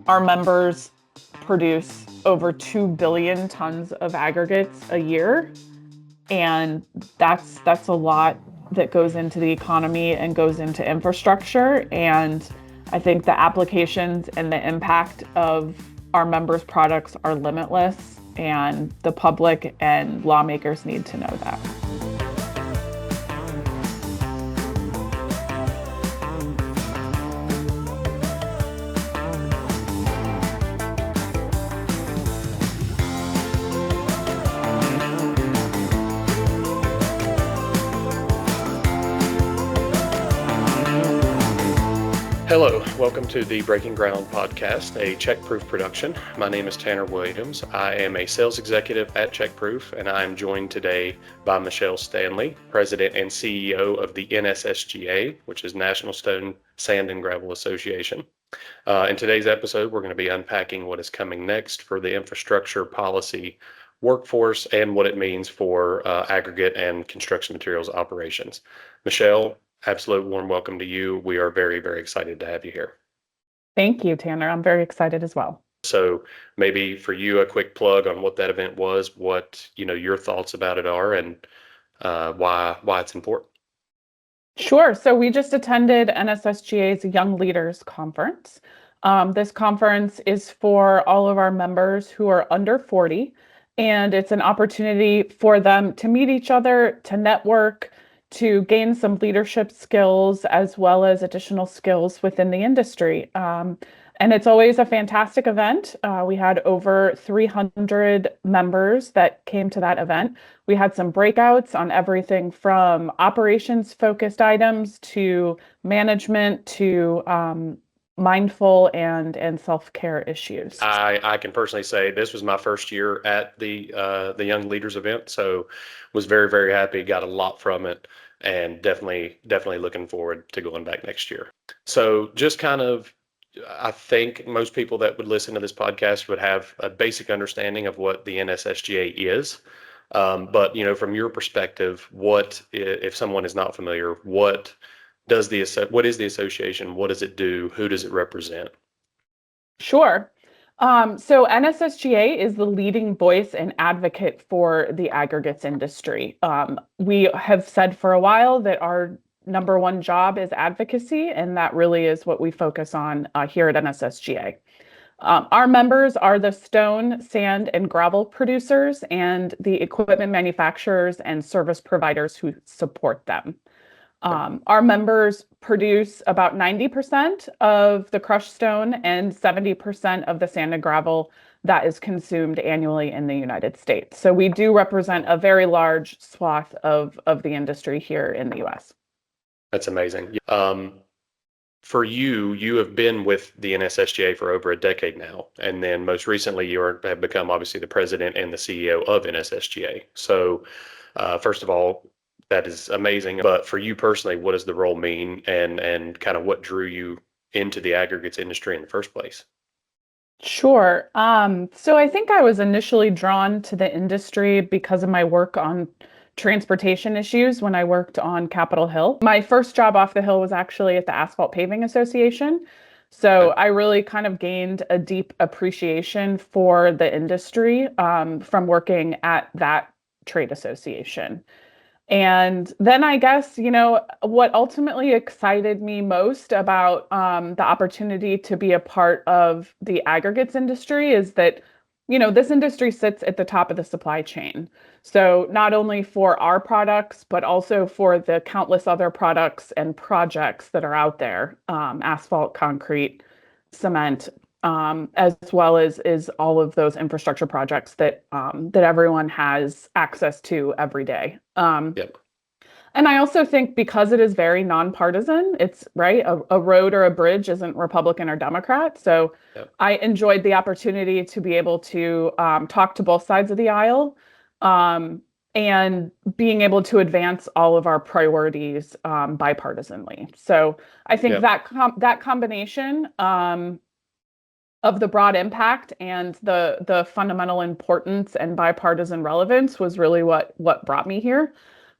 Our members produce over 2 billion tons of aggregates a year. And that's a lot that goes into the economy and goes into infrastructure. And I think the applications and the impact of our members' products are limitless, and the public and lawmakers need to know that. Hello, welcome to the Breaking Ground podcast, a CheckProof production. My name is Tanner Williams. I am a sales executive at CheckProof, and I am joined today by Michele Stanley, President and CEO of the NSSGA, which is National Stone, Sand, and Gravel Association. In today's episode, we're going to be unpacking what is coming next for the infrastructure policy workforce and what it means for aggregate and construction materials operations. Michele, absolute warm welcome to you. We are very, very excited to have you here. Thank you, Tanner. I'm very excited as well. So maybe for you, a quick plug on what that event was, what your thoughts about it are, and why it's important. Sure. So we just attended NSSGA's Young Leaders Conference. This conference is for all of our members who are under 40, and it's an opportunity for them to meet each other, to network, to gain some leadership skills as well as additional skills within the industry. And it's always a fantastic event. We had over 300 members that came to that event. We had some breakouts on everything from operations-focused items to management to mindful and self-care issues. I can personally say this was my first year at the Young Leaders event, so was very, very happy, got a lot from it, and definitely looking forward to going back next year. So just kind of, I think most people that would listen to this podcast would have a basic understanding of what the NSSGA is. But from your perspective, what if someone is not familiar, what is the association? What does it do? Who does it represent? Sure. So NSSGA is the leading voice and advocate for the aggregates industry. We have said for a while that our number one job is advocacy, and that really is what we focus on here at NSSGA. Our members are the stone, sand, and gravel producers and the equipment manufacturers and service providers who support them. Our members produce about 90% of the crushed stone and 70% of the sand and gravel that is consumed annually in the United States. So we do represent a very large swath of the industry here in the US. That's amazing. For you have been with the NSSGA for over a decade now, and then most recently you have become obviously the president and the CEO of NSSGA. So first of all, that is amazing. But for you personally, what does the role mean, and kind of what drew you into the aggregates industry in the first place? Sure. So I think I was initially drawn to the industry because of my work on transportation issues when I worked on Capitol Hill. My first job off the Hill was actually at the Asphalt Paving Association. So I really kind of gained a deep appreciation for the industry from working at that trade association. And then I guess, what ultimately excited me most about the opportunity to be a part of the aggregates industry is that, this industry sits at the top of the supply chain. So not only for our products, but also for the countless other products and projects that are out there, asphalt, concrete, cement, as well as all of those infrastructure projects that everyone has access to every day. Yep. And I also think because it is very nonpartisan, it's right, a road or a bridge isn't Republican or Democrat. So Yep. I enjoyed the opportunity to be able to talk to both sides of the aisle and being able to advance all of our priorities bipartisanly. So I think Yep. that combination of the broad impact and the fundamental importance and bipartisan relevance was really what brought me here.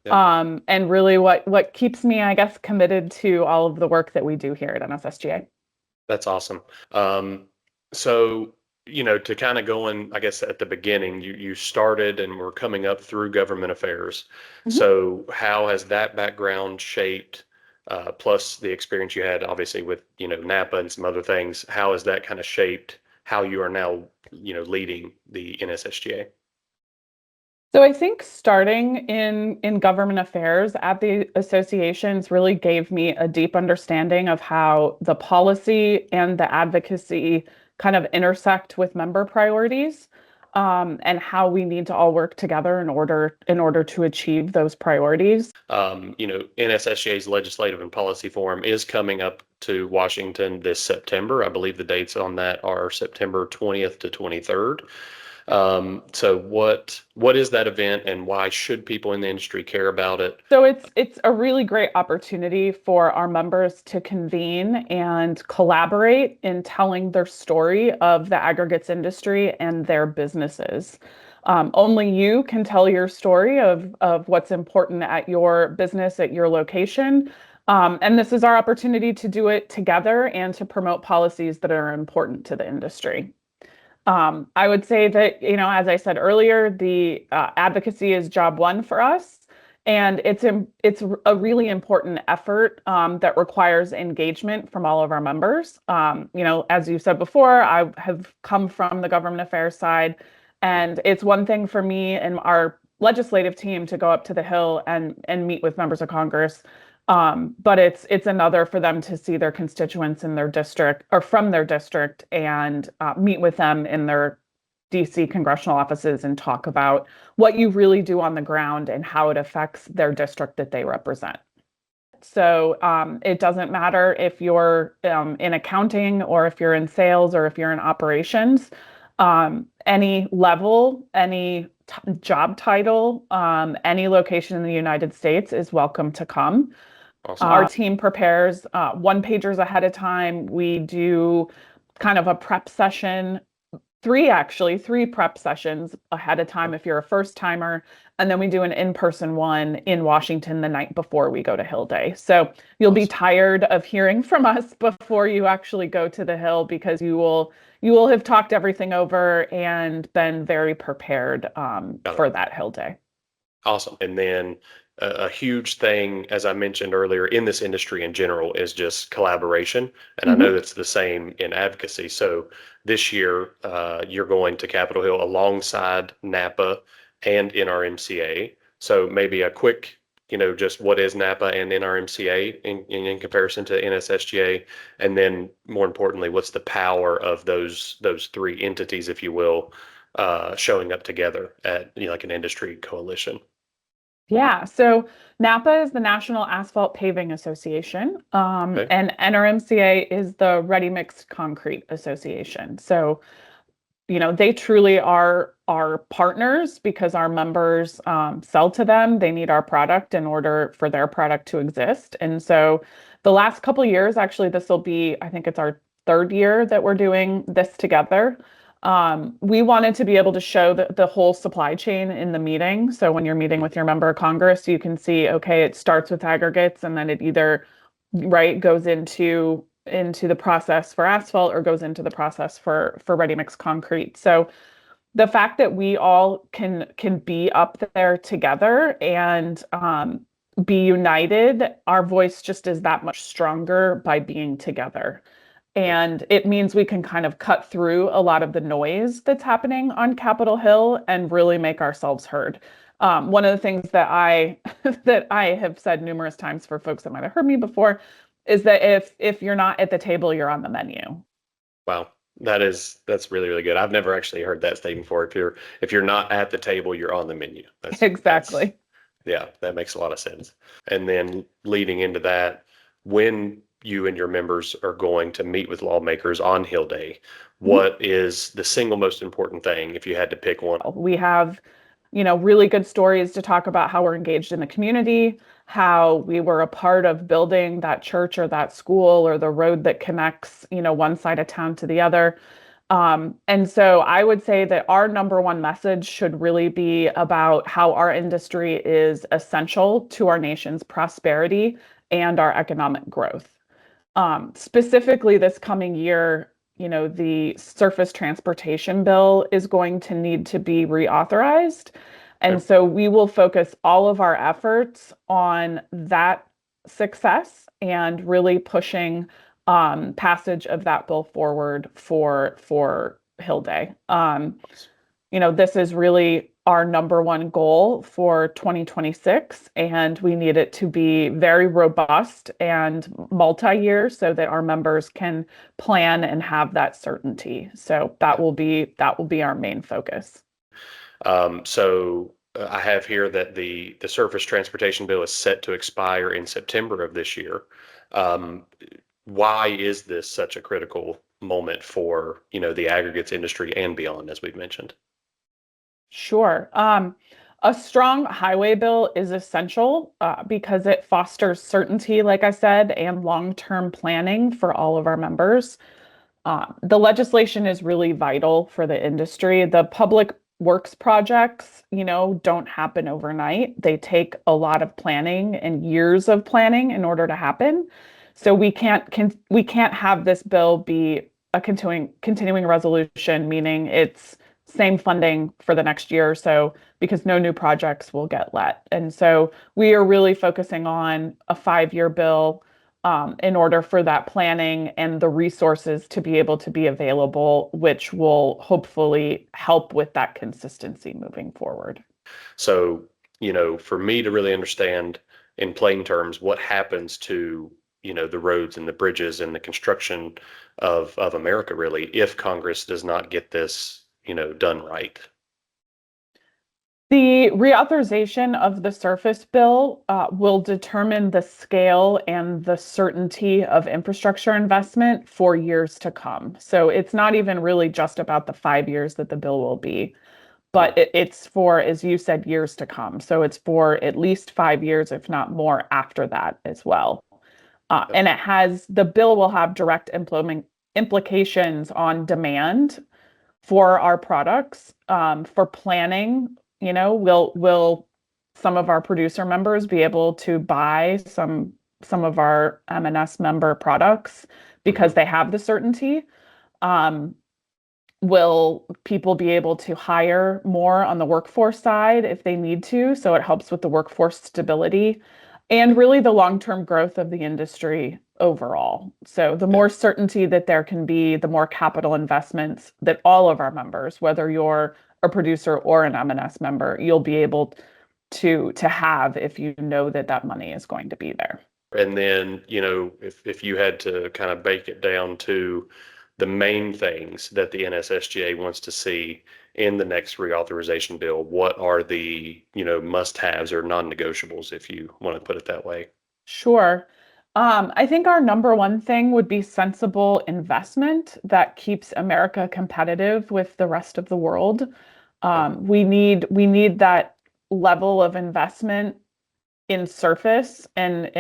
Yep. And really what keeps me, I guess, committed to all of the work that we do here at NSSGA. That's awesome. So, to kind of go in, I guess at the beginning, you started and were coming up through government affairs. Mhm. So, how has that background shaped, plus the experience you had obviously with, Napa and some other things, how has that kind of shaped how you are now, leading the NSSGA? So I think starting in government affairs at the associations really gave me a deep understanding of how the policy and the advocacy kind of intersect with member priorities, and how we need to all work together in order to achieve those priorities. NSSGA's Legislative and Policy Forum is coming up to Washington this September. I believe the dates on that are September 20th to 23rd. So what is that event and why should people in the industry care about it? So it's a really great opportunity for our members to convene and collaborate in telling their story of the aggregates industry and their businesses. Only you can tell your story of what's important at your business, at your location. And this is our opportunity to do it together and to promote policies that are important to the industry. I would say that, as I said earlier, the advocacy is job one for us, and it's a really important effort that requires engagement from all of our members. As you said before, I have come from the government affairs side, and it's one thing for me and our legislative team to go up to the Hill and meet with members of Congress. But it's another for them to see their constituents in their district or from their district and meet with them in their DC congressional offices and talk about what you really do on the ground and how it affects their district that they represent. So it doesn't matter if you're in accounting or if you're in sales or if you're in operations, any level, any job title, any location in the United States is welcome to come. Awesome. Our team prepares one pagers ahead of time. We do kind of a prep session, three prep sessions ahead of time if you're a first timer. And then we do an in-person one in Washington the night before we go to Hill Day. So you'll be Awesome. tired of hearing from us before you actually go to the Hill because you will have talked everything over and been very prepared Got it. for that Hill Day. Awesome. And then a huge thing, as I mentioned earlier, in this industry in general is just collaboration. And I know Mhm. that's the same in advocacy. So this year, you're going to Capitol Hill alongside NAPA and NRMCA. So maybe a quick, just what is NAPA and NRMCA in comparison to NSSGA? And then more importantly, what's the power of those three entities, if you will, showing up together at, like an industry coalition? Yeah, so NAPA is the National Asphalt Paving Association, Okay. and NRMCA is the Ready Mixed Concrete Association. So, they truly are our partners because our members sell to them. They need our product in order for their product to exist. And so, the last couple of years, actually, this will be, I think it's our third year that we're doing this together. We wanted to be able to show the whole supply chain in the meeting. So when you're meeting with your member of Congress, you can see, okay, it starts with aggregates and then it either, right, goes into the process for asphalt or goes into the process for ready mix concrete. So the fact that we all can be up there together and be united, our voice just is that much stronger by being together. And it means we can kind of cut through a lot of the noise that's happening on Capitol Hill and really make ourselves heard. One of the things that I that I have said numerous times for folks that might have heard me before is that if you're not at the table, you're on the menu. Wow. That's really, really good. I've never actually heard that statement before. If you're not at the table, you're on the menu. That's Exactly. yeah, that makes a lot of sense. And then leading into that, when you and your members are going to meet with lawmakers on Hill Day, Mhm. what is the single most important thing if you had to pick one? We have, really good stories to talk about how we're engaged in the community, how we were a part of building that church or that school or the road that connects, one side of town to the other. And so I would say that our number one message should really be about how our industry is essential to our nation's prosperity and our economic growth. Specifically this coming year, the surface transportation bill is going to need to be reauthorized. And Okay. so we will focus all of our efforts on that success and really pushing passage of that bill forward for Hill Day. This is really our number one goal for 2026, and we need it to be very robust and multi-year so that our members can plan and have that certainty. So that will be our main focus. I have here that the surface transportation bill is set to expire in September of this year. Um, why is this such a critical moment for, the aggregates industry and beyond, as we've mentioned? Sure. A strong highway bill is essential because it fosters certainty, like I said, and long-term planning for all of our members. The legislation is really vital for the industry. The public works projects, don't happen overnight. They take a lot of planning and years of planning in order to happen. So we can't have this bill be a continuing resolution, meaning it's same funding for the next year or so because no new projects will get let. And so we are really focusing on a 5-year bill in order for that planning and the resources to be able to be available, which will hopefully help with that consistency moving forward. So, for me to really understand in plain terms what happens to, the roads and the bridges and the construction of America really if Congress does not get this, done right. The reauthorization of the surface bill will determine the scale and the certainty of infrastructure investment for years to come. So it's not even really just about the 5 years that the bill will be, Mm, but it's for, as you said, years to come. So it's for at least 5 years, if not more, after that as well. yep. And the bill will have direct implement implications on demand for our products, for planning. Will some of our producer members be able to buy some of our M&S member products Hmm. because they have the certainty? Um, Will people be able to hire more on the workforce side if they need to? So it helps with the workforce stability and really the long-term growth of the industry overall. So the Yeah. more certainty that there can be, the more capital investments that all of our members, whether you're a producer or an M&S member, you'll be able to have if you know that that money is going to be there. And then, if you had to kind of bake it down to the main things that the NSSGA wants to see in the next reauthorization bill, what are the, must-haves or non-negotiables, if you want to put it that way? Sure. I think our number one thing would be sensible investment that keeps America competitive with the rest of the world. Okay. We need that level of investment in surface, and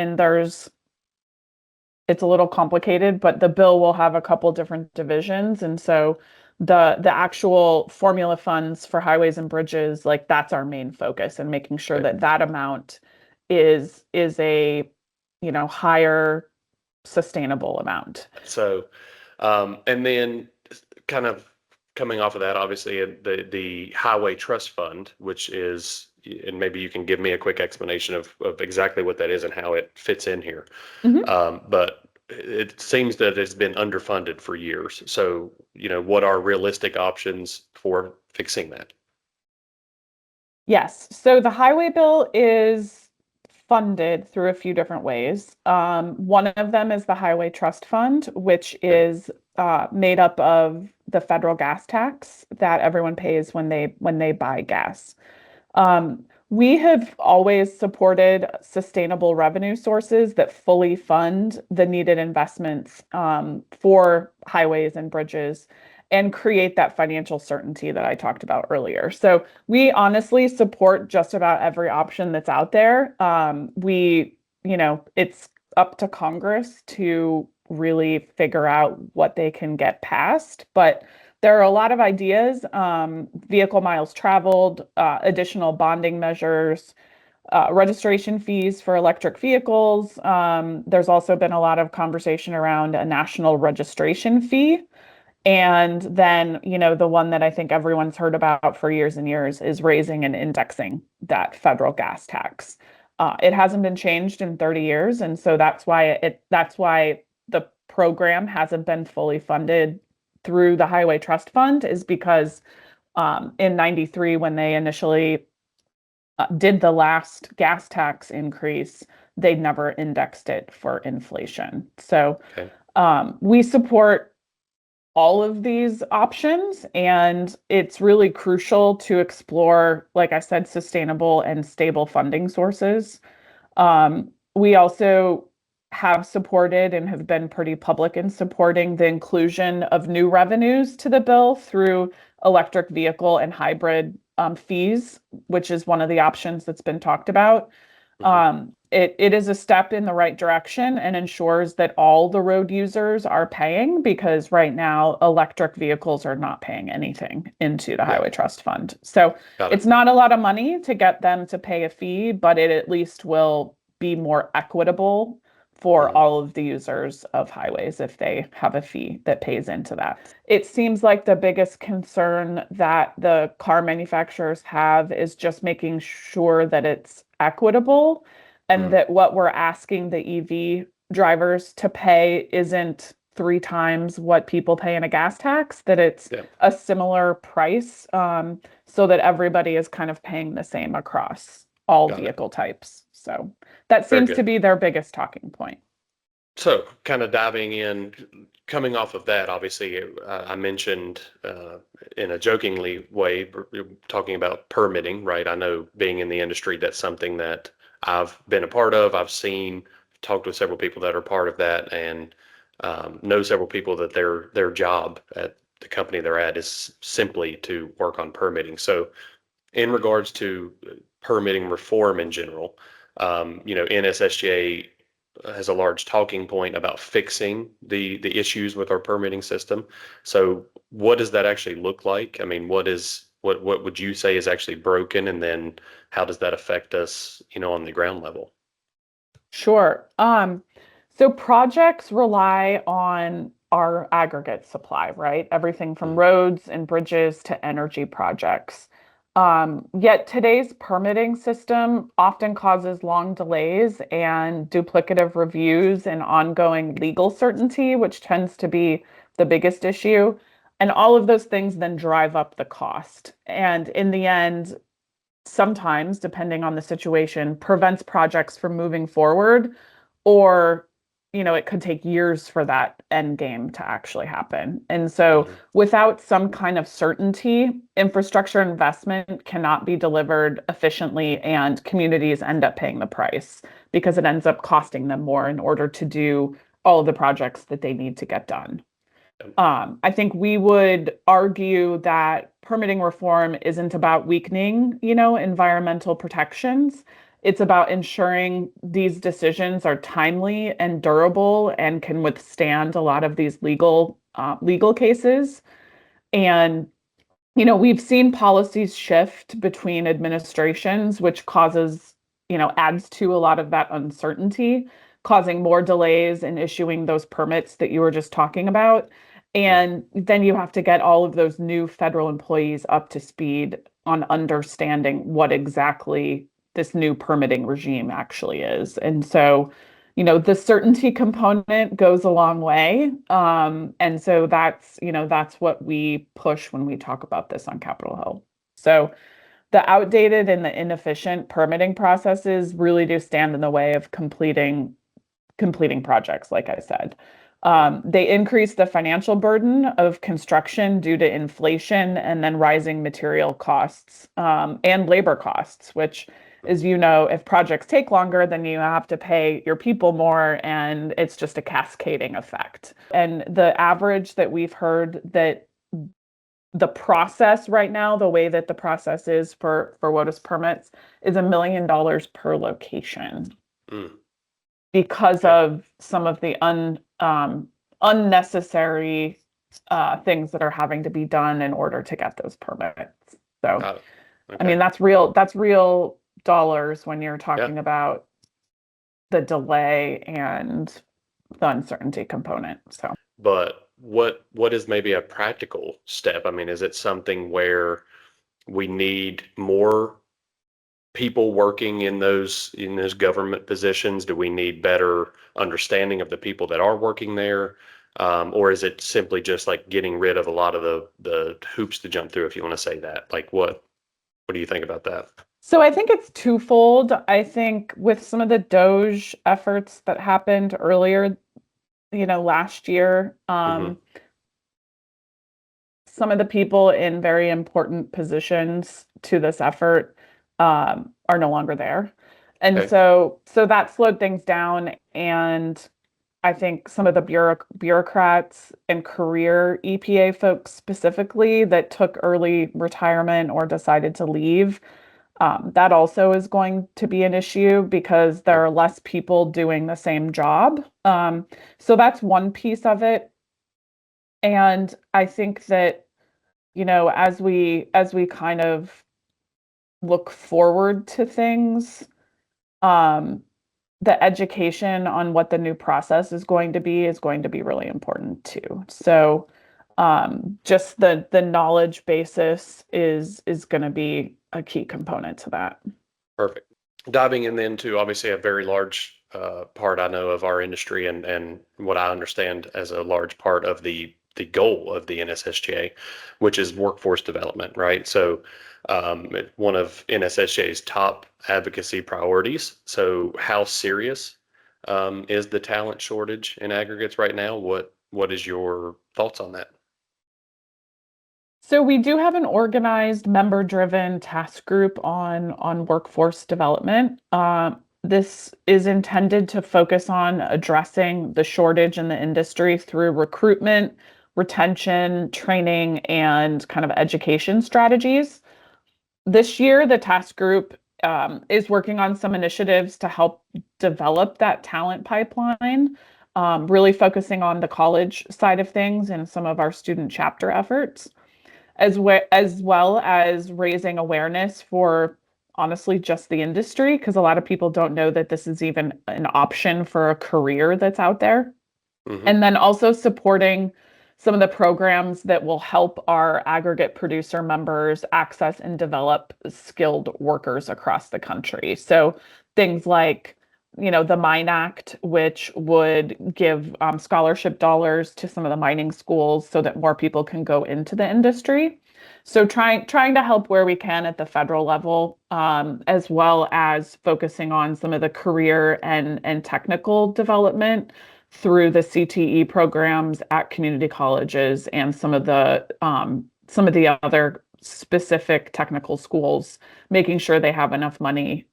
it's a little complicated, but the bill will have a couple different divisions, and so the actual formula funds for highways and bridges, like that's our main focus, and making sure Okay. that that amount is a higher sustainable amount. And then kind of coming off of that, obviously, the Highway Trust Fund, which is, and maybe you can give me a quick explanation of exactly what that is and how it fits in here. Mhm. But it seems that it's been underfunded for years. So, what are realistic options for fixing that? Yes. So the highway bill is funded through a few different ways. One of them is the Highway Trust Fund, which Okay. is made up of the federal gas tax that everyone pays when they buy gas. We have always supported sustainable revenue sources that fully fund the needed investments for highways and bridges and create that financial certainty that I talked about earlier. So we honestly support just about every option that's out there. It's up to Congress to really figure out what they can get passed, but there are a lot of ideas, vehicle miles traveled, additional bonding measures, registration fees for electric vehicles. There's also been a lot of conversation around a national registration fee And then, the one that I think everyone's heard about for years and years is raising and indexing that federal gas tax. It hasn't been changed in 30 years, and so that's why the program hasn't been fully funded through the Highway Trust Fund, is because in 93, when they initially did the last gas tax increase, they never indexed it for inflation. So Okay. we support all of these options, and it's really crucial to explore, like I said, sustainable and stable funding sources. We also have supported and have been pretty public in supporting the inclusion of new revenues to the bill through electric vehicle and hybrid fees, which is one of the options that's been talked about. Hmm. It is a step in the right direction and ensures that all the road users are paying, because right now electric vehicles are not paying anything into the Yeah. Highway Trust Fund. So Got it's it. not a lot of money to get them to pay a fee, but it at least will be more equitable for Hmm. all of the users of highways if they have a fee that pays into that. It seems like the biggest concern that the car manufacturers have is just making sure that it's equitable, and Hmm. that what we're asking the EV drivers to pay isn't three times what people pay in a gas tax, that it's Yeah. a similar price, so that everybody is kind of paying the same across all Got it. vehicle types. So that Very seems to good. be their biggest talking point. So, kind of diving in, coming off of that, obviously, I mentioned in a jokingly way, talking about permitting, right? I know being in the industry, that's something that I've been a part of. I've seen, talked with several people that are part of that, and know several people that their job at the company they're at is simply to work on permitting. So, in regards to permitting reform in general, NSSGA has a large talking point about fixing the issues with our permitting system. So what does that actually look like? I mean, what would you say is actually broken, and then how does that affect us, on the ground level? Sure. So projects rely on our aggregate supply, right? Everything from Mhm. roads and bridges to energy projects. Yet today's permitting system often causes long delays and duplicative reviews and ongoing legal certainty, which tends to be the biggest issue. And all of those things then drive up the cost. And in the end, sometimes, depending on the situation, prevents projects from moving forward, or it could take years for that end game to actually happen. And so Mhm. without some kind of certainty, infrastructure investment cannot be delivered efficiently, and communities end up paying the price because it ends up costing them more in order to do all of the projects that they need to get done. I think we would argue that permitting reform isn't about weakening, environmental protections. It's about ensuring these decisions are timely and durable and can withstand a lot of these legal cases. And we've seen policies shift between administrations, which adds to a lot of that uncertainty, causing more delays in issuing those permits that you were just talking about. Mhm. And then you have to get all of those new federal employees up to speed on understanding what exactly this new permitting regime actually is. And so, the certainty component goes a long way. And so that's what we push when we talk about this on Capitol Hill. So the outdated and the inefficient permitting processes really do stand in the way of completing projects, like I said. Yeah. They increase the financial burden of construction due to inflation and then rising material costs, and labor costs, which, Mhm. as you know, if projects take longer, then you have to pay your people more, and it's just a cascading effect. And the average that we've heard, that the process right now, the way that the process is for WOTUS permits, is $1 million per location, Mm. because Okay. of some of the unnecessary things that are having to be done in order to get those permits. So, Got it. I mean, Okay. that's real dollars when you're Yeah. talking about the delay and the uncertainty component. So, But what is maybe a practical step? I mean, is it something where we need more people working in those government positions? Do we need better understanding of the people that are working there? Or is it simply just like getting rid of a lot of the hoops to jump through, if you want to say that? Like what do you think about that? So I think it's twofold. I think with some of the Doge efforts that happened earlier, last year, Hmm. some of the people in very important positions to this effort are no longer there. And Okay. so that slowed things down. And I think some of the bureaucrats and career EPA folks specifically that took early retirement or decided to leave, that also is going to be an issue because there Okay. are less people doing the same job. So that's one piece of it. And I think that, as we kind of look forward to things, um, the education on what the new process is going to be really important too. So just the knowledge basis is going to be a key component to that. Perfect. Diving in then to obviously a very large part I know of our industry and what I understand as a large part of the goal of the NSSGA, which is workforce development, right? So one of NSSGA's top advocacy priorities. So how serious is the talent shortage in aggregates right now? What is your thoughts on that? So we do have an organized member-driven task group on workforce development. This is intended to focus on addressing the shortage in the industry through recruitment, retention, training, and kind of education strategies. This year, the task group is working on some initiatives to help develop that talent pipeline, really focusing on the college side of things and some of our student chapter efforts as well as raising awareness for honestly just the industry, because a lot of people don't know that this is even an option for a career that's out there. Hmm. And then also supporting some of the programs that will help our aggregate producer members access and develop skilled workers across the country. So things like, the Mine Act, which would give scholarship dollars to some of the mining schools so that more people can go into the industry. So trying to help where we can at the federal level, as well as focusing on some of the career and technical development through the CTE programs at community colleges and some of the other specific technical schools, making sure they have enough money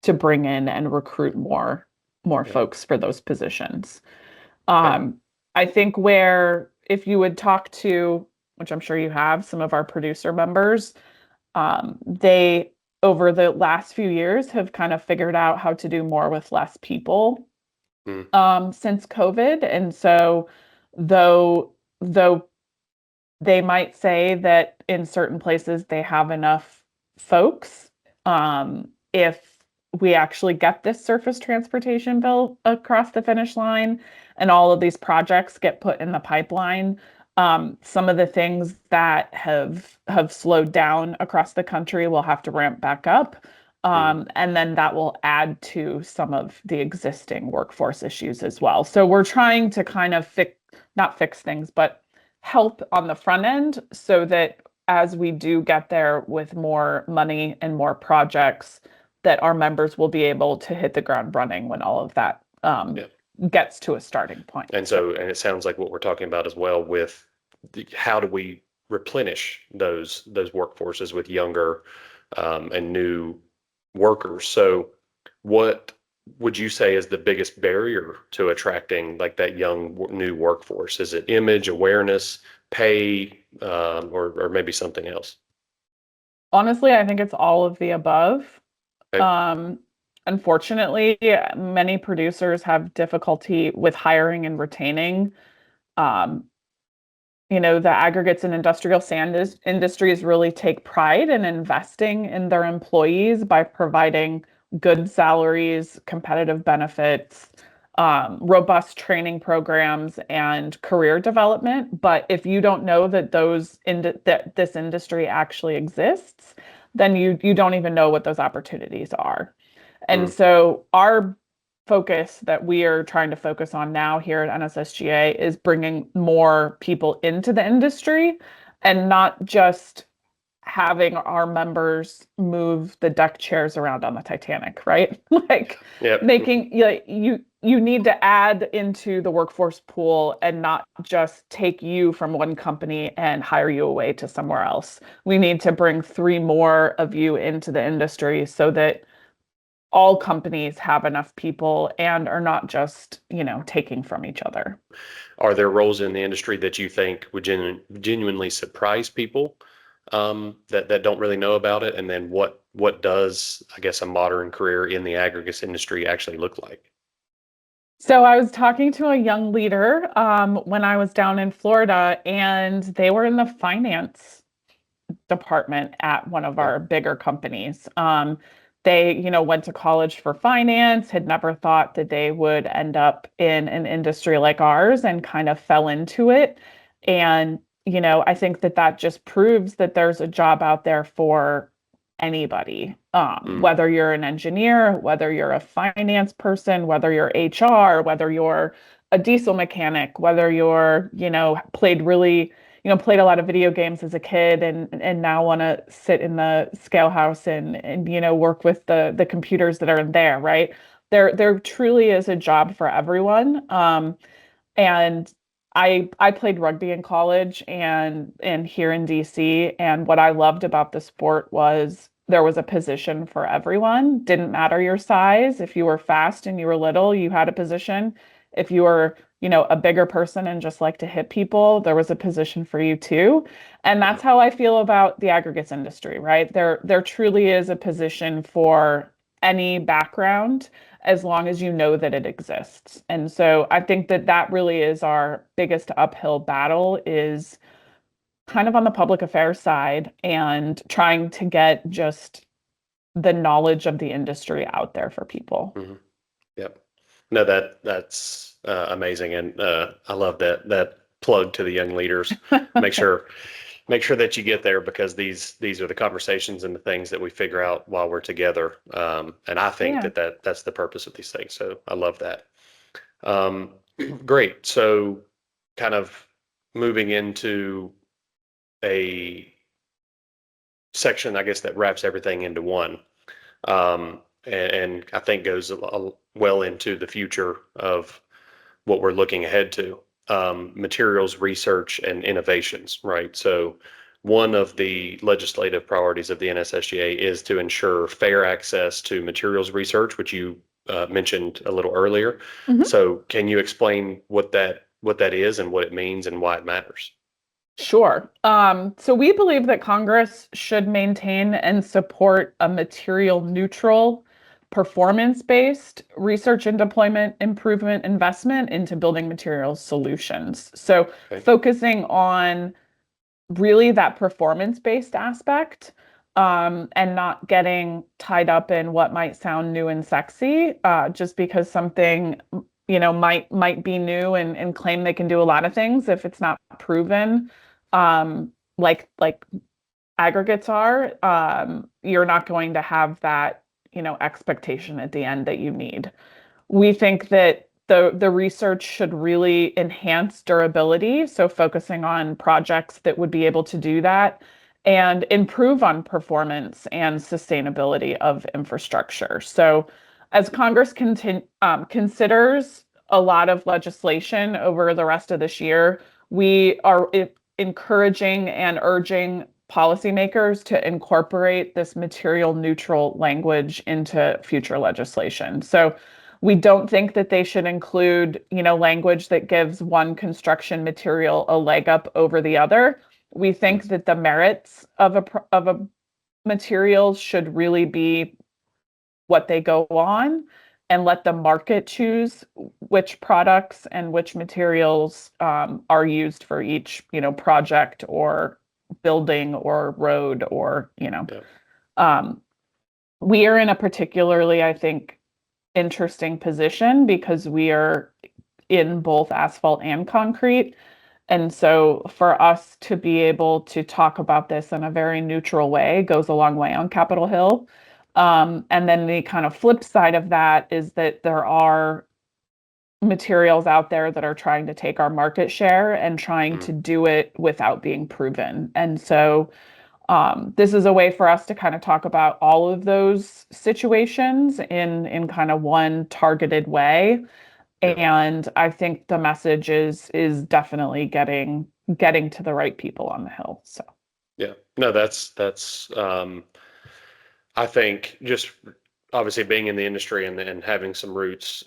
to bring in and recruit more Yeah. folks for those positions. Okay. Um, I think where if you would talk to, which I'm sure you have, some of our producer members, they over the last few years have kind of figured out how to do more with less people Mm. since COVID. And so though they might say that in certain places they have enough folks, if we actually get this surface transportation bill across the finish line and all of these projects get put in the pipeline, some of the things that have slowed down across the country will have to ramp back up. Hmm. And then that will add to some of the existing workforce issues as well. So we're trying to kind of not fix things, but help on the front end so that as we do get there with more money and more projects, that our members will be able to hit the ground running when all of that Yeah. gets to a starting point. And So, so, and it sounds like what we're talking about as well with how do we replenish those workforces with younger and new workers. So, what would you say is the biggest barrier to attracting like that young new workforce? Is it image, awareness, pay, or maybe something else? honestly, I think it's all of the above. Okay. Um, Unfortunately, many producers have difficulty with hiring and retaining. Um, the aggregates and industrial sand industries really take pride in investing in their employees by providing good salaries, competitive benefits, robust training programs and career development. But if you don't know that that this industry actually exists, then you don't even know what those opportunities are. And Mm, so our focus that we are trying to focus on now here at NSSGA is bringing more people into the industry and not just having our members move the deck chairs around on the Titanic, right? Like yep. making you need to add into the workforce pool and not just take you from one company and hire you away to somewhere else. We need to bring three more of you into the industry so that all companies have enough people and are not just, taking from each other. Are there roles in the industry that you think would genuinely surprise people that don't really know about it? And then what does, I guess, a modern career in the aggregates industry actually look like? So I was talking to a young leader when I was down in Florida, and they were in the finance department at one of Okay. our bigger companies. They, went to college for finance, had never thought that they would end up in an industry like ours and kind of fell into it. And, I think that that just proves that there's a job out there for anybody, Mm, whether you're an engineer, whether you're a finance person, whether you're HR, whether you're a diesel mechanic, whether you're, played a lot of video games as a kid and now want to sit in the scale house and work with the computers that are in there, right? There truly is a job for everyone. And I played rugby in college and here in DC, and what I loved about the sport was there was a position for everyone. Didn't matter your size. If you were fast and you were little, you had a position. If you were, a bigger person and just like to hit people, there was a position for you too. And yeah. that's how I feel about the aggregates industry, right? There truly is a position for any background as long as you know that it exists. And so I think that that really is our biggest uphill battle is kind of on the public affairs side and trying to get just the knowledge of the industry out there for people. Mhm. Yep. No, that's amazing, and I love that plug to the young leaders. Make sure make sure that you get there because these are the conversations and the things that we figure out while we're together. And I think Yeah. that's the purpose of these things. So I love that. Um, great. So kind of moving into a section, I guess, that wraps everything into one. And I think goes well into the future of what we're looking ahead to. Materials research and innovations, right? So, one of the legislative priorities of the NSSGA is to ensure fair access to materials research, which you mentioned a little earlier. Mhm. So, can you explain what that is and what it means and why it matters? Sure. So we believe that Congress should maintain and support a material neutral, performance-based research and deployment improvement investment into building materials solutions. So Okay. focusing on really that performance-based aspect, and not getting tied up in what might sound new and sexy, just because something, might be new and claim they can do a lot of things if it's not proven, like aggregates are, you're not going to have that, expectation at the end that you need. We think that the research should really enhance durability, so focusing on projects that would be able to do that and improve on performance and sustainability of infrastructure. So as Congress considers a lot of legislation over the rest of this year, we are encouraging and urging policymakers to incorporate this material neutral language into future legislation. So we don't think that they should include, language that gives one construction material a leg up over the other. We think that the merits of a material should really be what they go on and let the market choose which products and which materials are used for each, project or building or road or, Yeah. um, we are in a particularly, I think, interesting position because we are in both asphalt and concrete. And so for us to be able to talk about this in a very neutral way goes a long way on Capitol Hill. And then the kind of flip side of that is that there are materials out there that are trying to take our market share and trying Mm, to do it without being proven. And so this is a way for us to kind of talk about all of those situations in kind of one targeted way. yeah, And I think the message is definitely getting to the right people on the Hill. So yeah. No, that's I think just obviously being in the industry and having some roots,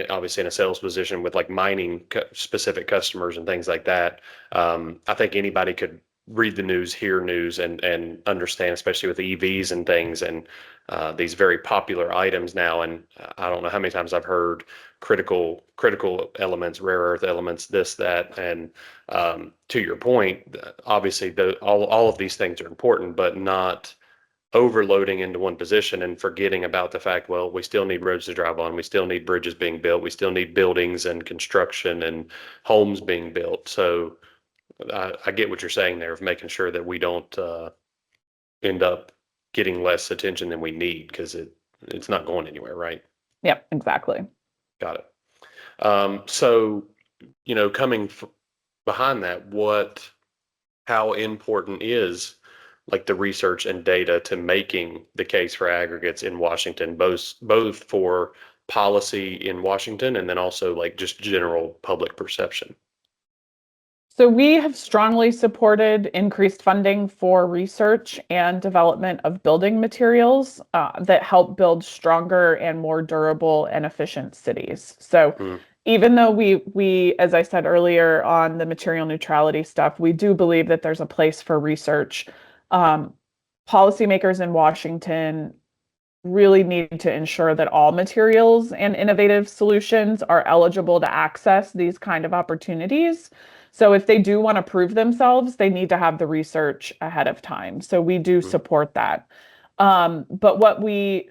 obviously in a sales position with like mining specific customers and things like that. I think anybody could read the news, hear news, and understand, especially with EVs and things and these very popular items now. And I don't know how many times I've heard critical elements, rare earth elements, this, that, and to your point, obviously all of these things are important, but not overloading into one position and forgetting about the fact, well, we still need roads to drive on. We still need bridges being built. We still need buildings and construction and homes being built. So I get what you're saying there of making sure that we don't end up getting less attention than we need because it's not going anywhere, right? yep, exactly. Got it. So, coming behind that, how important is like the research and data to making the case for aggregates in Washington, both for policy in Washington and then also like just general public perception? So we have strongly supported increased funding for research and development of building materials that help build stronger and more durable and efficient cities. So Mm, even though we, as I said earlier on the material neutrality stuff, we do believe that there's a place for research. Um, Policymakers in Washington really need to ensure that all materials and innovative solutions are eligible to access these kind of opportunities. So if they do want to prove themselves, they need to have the research ahead of time. So we do mm, support that. But what we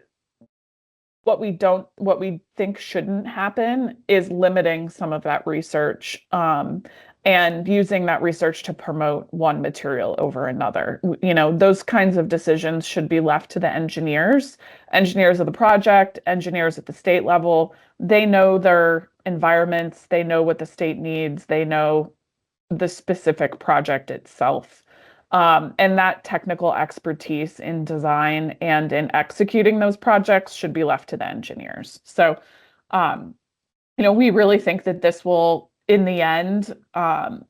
think shouldn't happen is limiting some of that research and using that research to promote one material over another. Those kinds of decisions should be left to the engineers of the project, engineers at the state level. They know their environments, they know what the state needs, they know the specific project itself. And that technical expertise in design and in executing those projects should be left to the engineers. So, um, we really think that this will, in the end,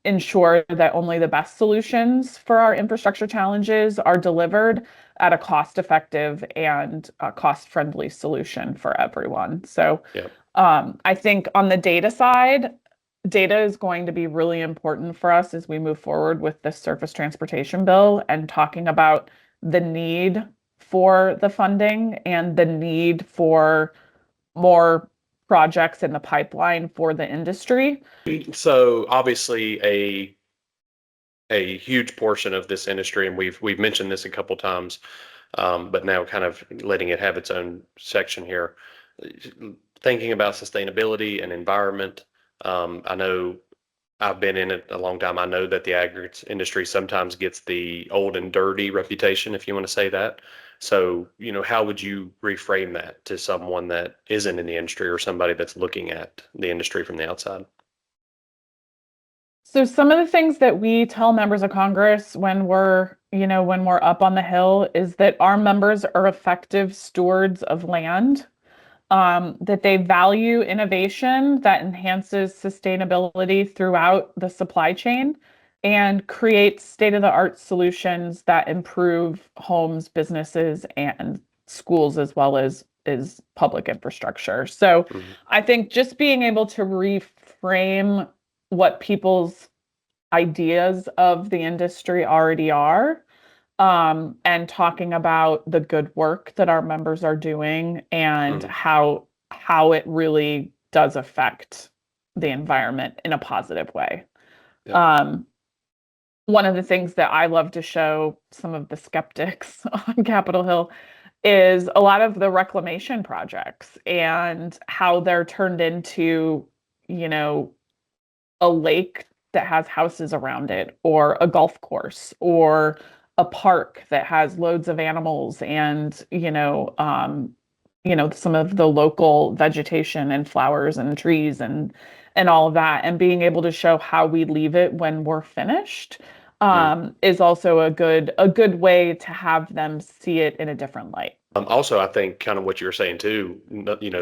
ensure that only the best solutions for our infrastructure challenges are delivered at a cost-effective and cost-friendly solution for everyone. So, yeah. I think on the data side, data is going to be really important for us as we move forward with this surface transportation bill and talking about the need for the funding and the need for more projects in the pipeline for the industry. So obviously a huge portion of this industry, and we've mentioned this a couple times, but now kind of letting it have its own section here. Thinking about sustainability and environment. I know I've been in it a long time. I know that the aggregates industry sometimes gets the old and dirty reputation, if you want to say that. So, how would you reframe that to someone that isn't in the industry or somebody that's looking at the industry from the outside? So some of the things that we tell members of Congress when we're up on the Hill is that our members are effective stewards of land, that they value innovation that enhances sustainability throughout the supply chain and creates state-of-the-art solutions that improve homes, businesses, and schools as well as public infrastructure. So Mhm. I think just being able to reframe what people's ideas of the industry already are, and talking about the good work that our members are doing and Mhm. how it really does affect the environment in a positive way. Yep. Um, One of the things that I love to show some of the skeptics on Capitol Hill is a lot of the reclamation projects and how they're turned into, you know, a lake that has houses around it, or a golf course, or a park that has loads of animals and, some of the local vegetation and flowers and trees and all of that, and being able to show how we leave it when we're finished Mm. is also a good way to have them see it in a different light. Also, I think kind of what you were saying too,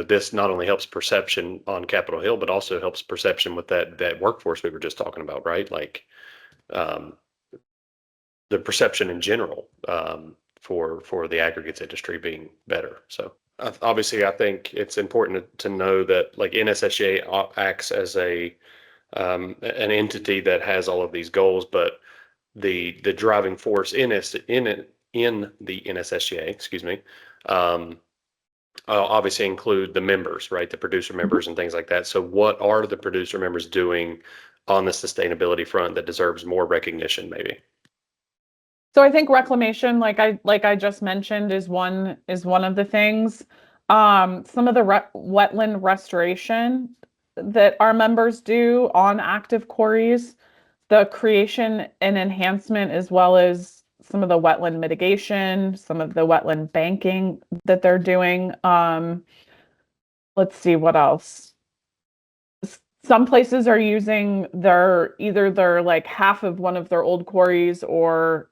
this not only helps perception on Capitol Hill, but also helps perception with that workforce we were just talking about, right? Like um, the perception in general for the aggregates industry being better. So obviously, I think it's important to know that like NSSGA acts as an entity that has all of these goals, but the driving force in the NSSGA, excuse me, um, obviously include the members, right? The producer members and things like that. So what are the producer members doing on the sustainability front that deserves more recognition, maybe? So I think reclamation, like I just mentioned, is one of the things. Some of the wetland restoration that our members do on active quarries, the creation and enhancement, as well as some of the wetland mitigation, some of the wetland banking that they're doing. Let's see what else. Some places are using either their like half of one of their old quarries, or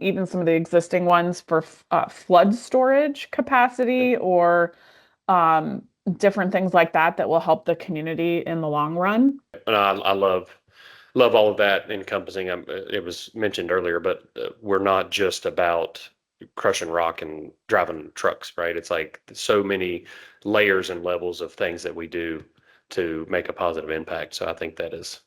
even some of the existing ones for flood storage capacity, or um, different things like that that will help the community in the long run. And I love all of that encompassing. It was mentioned earlier, but we're not just about crushing rock and driving trucks, right? It's like so many layers and levels of things that we do to make a positive impact. So I think that's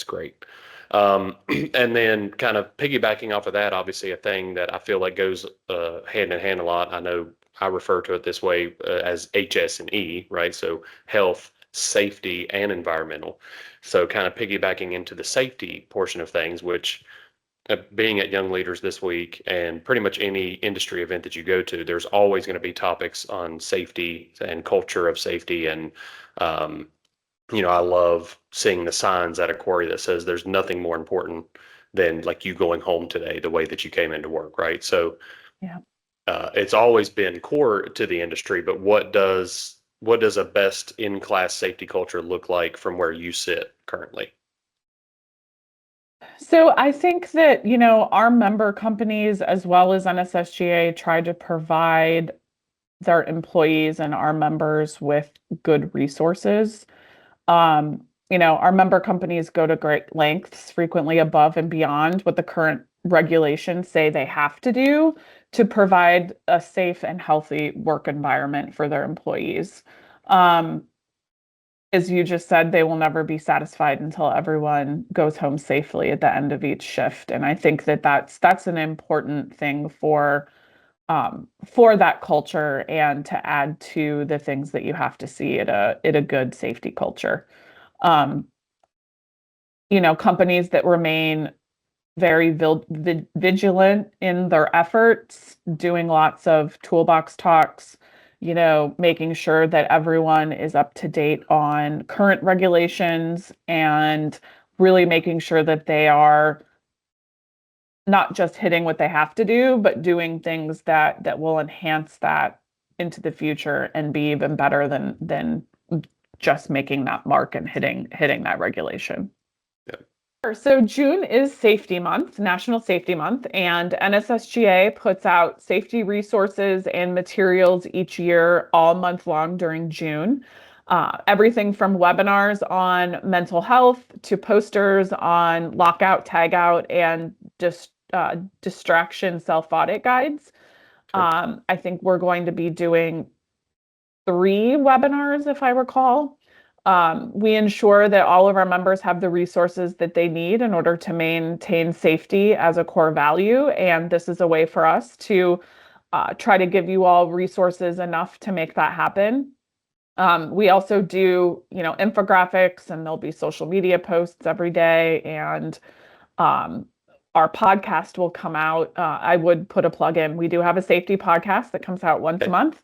great. And then kind of piggybacking off of that, obviously a thing that I feel like goes hand in hand a lot. I know I refer to it this way as HS&E, right? So health, safety, and environmental. So kind of piggybacking into the safety portion of things, which being at Young Leaders this week and pretty much any industry event that you go to, there's always going to be topics on safety and culture of safety. And um, I love seeing the signs at a quarry that says there's nothing more important than like you going home today the way that you came into work, right? So Yeah. it's always been core to the industry, but what does a best in class safety culture look like from where you sit currently? So I think that, our member companies as well as NSSGA try to provide their employees and our members with good resources. Our member companies go to great lengths, frequently above and beyond what the current regulations say they have to do to provide a safe and healthy work environment for their employees. Um, as you just said, they will never be satisfied until everyone goes home safely at the end of each shift. And I think that that's an important thing for that culture, and to add to the things that you have to see at a good safety culture. Um, Companies that remain very vigilant in their efforts, doing lots of toolbox talks, making sure that everyone is up to date on current regulations, and really making sure that they are not just hitting what they have to do, but doing things that will enhance that into the future and be even better than just making that mark and hitting that regulation. Yeah. Sure. So June is Safety Month, National Safety Month, and NSSGA puts out safety resources and materials each year all month long during June. Everything from webinars on mental health to posters on lockout, tagout, and distraction self-audit guides. Okay. I think we're going to be doing 3 webinars, if I recall. We ensure that all of our members have the resources that they need in order to maintain safety as a core value. And this is a way for us to try to give you all resources enough to make that happen. We also do, infographics, and there'll be social media posts every day, and um, our podcast will come out. I would put a plug in. We do have a safety podcast that comes out once a Okay. month.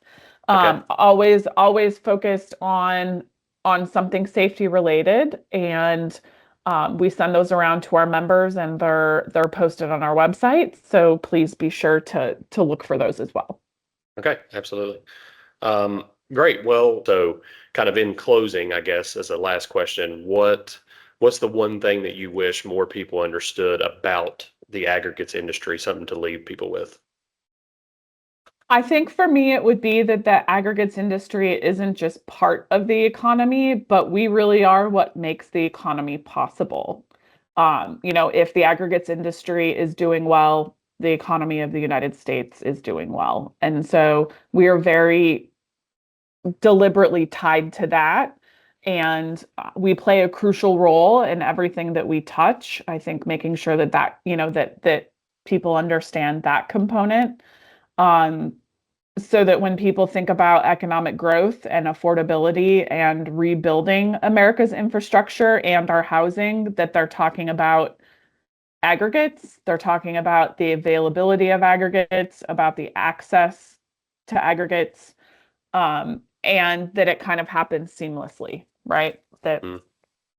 Okay. Always focused on something safety related, and we send those around to our members, and they're posted on our website. So please be sure to look for those as well. Okay. Absolutely. Great. Well, so kind of in closing, I guess, as a last question, what's the one thing that you wish more people understood about the aggregates industry, something to leave people with? I think for me, it would be that the aggregates industry isn't just part of the economy, but we really are what makes the economy possible. If the aggregates industry is doing well, the economy of the United States is doing well. And so we are very deliberately tied to that. And we play a crucial role in everything that we touch. I think making sure that people understand that component. Um, so that when people think about economic growth and affordability and rebuilding America's infrastructure and our housing, that they're talking about aggregates, they're talking about the availability of aggregates, about the access to aggregates, and that it kind of happens seamlessly, right? That Mm,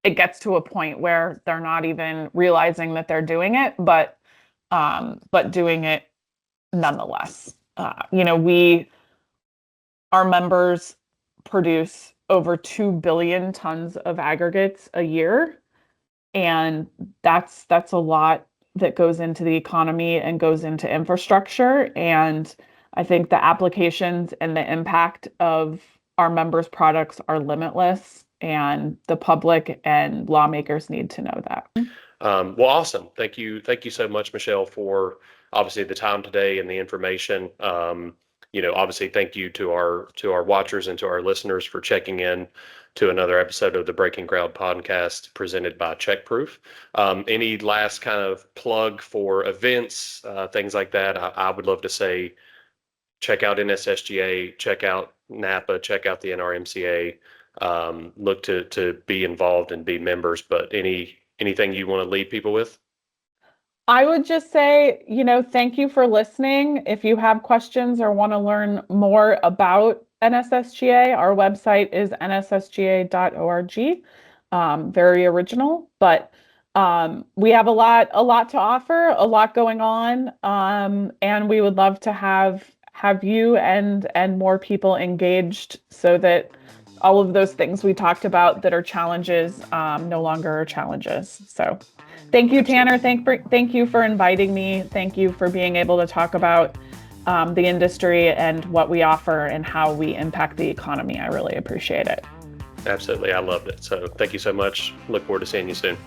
it gets to a point where they're not even realizing that they're doing it, but doing it nonetheless. Our members produce over 2 billion tons of aggregates a year, and that's a lot that goes into the economy and goes into infrastructure. And I think the applications and the impact of our members' products are limitless, and the public and lawmakers need to know that. well, awesome. Thank you. Thank you so much, Michelle, for obviously the time today and the information. Obviously, thank you to our watchers and to our listeners for checking in to another episode of the Breaking Ground podcast presented by CheckProof. Any last kind of plug for events, things like that? I would love to say check out NSSGA, check out NAPA, check out the NRMCA. Look to be involved and be members. But anything you want to leave people with? I would just say, thank you for listening. If you have questions or want to learn more about NSSGA, our website is nssga.org. Very original, but we have a lot to offer, a lot going on, and we would love to have you and more people engaged so that all of those things we talked about that are challenges no longer are challenges. So. Thank you, Absolutely. Tanner. Thank you for inviting me. Thank you for being able to talk about the industry and what we offer and how we impact the economy. I really appreciate it. Absolutely. I loved it. So thank you so much. Look forward to seeing you soon.